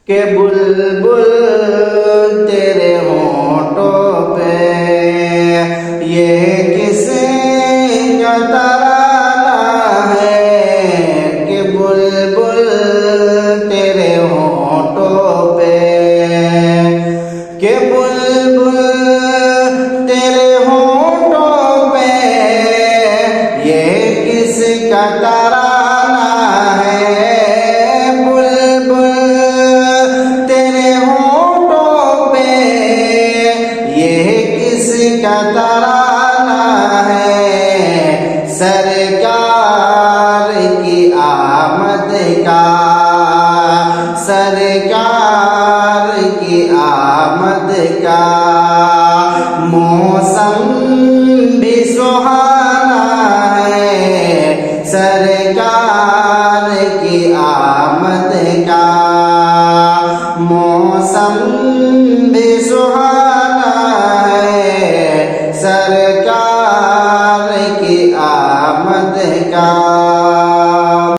के बुलबुल तेरे होठों पे ये किसका तराना है कि बुलबुल तेरे होठों पे कि बुलबुल तेरे होठों पे ये किसका तराना है बुलबुल तेरे होठों पे ये किसका तराना है सरकार की आमद का सरकार की आमद का मौसम भी सुहाना है सरकार की आमद का मौसम भी सुहाना है सरकार की आमद का।